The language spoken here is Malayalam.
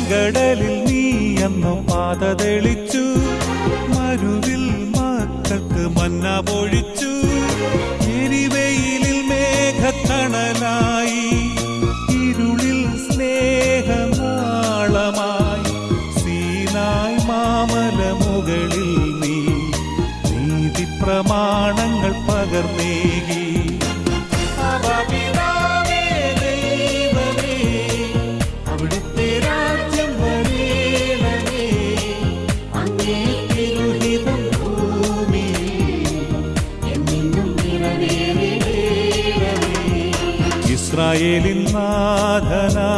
ചെങ്കടലിൽ നീ അന്നു പാത തെളിച്ചു, മരുവിൽ മക്കൾക്ക് മന്ന പൊഴിച്ചു. എരിവെയിലിൽ മേഘത്തണലായി, ഇരുളിൽ സ്നേഹനാളമായി. സീനായ് മാമല മുകളിൽ നീ നീതി പ്രമാണങ്ങൾ പകർന്നേകി. ഇസ്രായേലിൻ നാഥനാ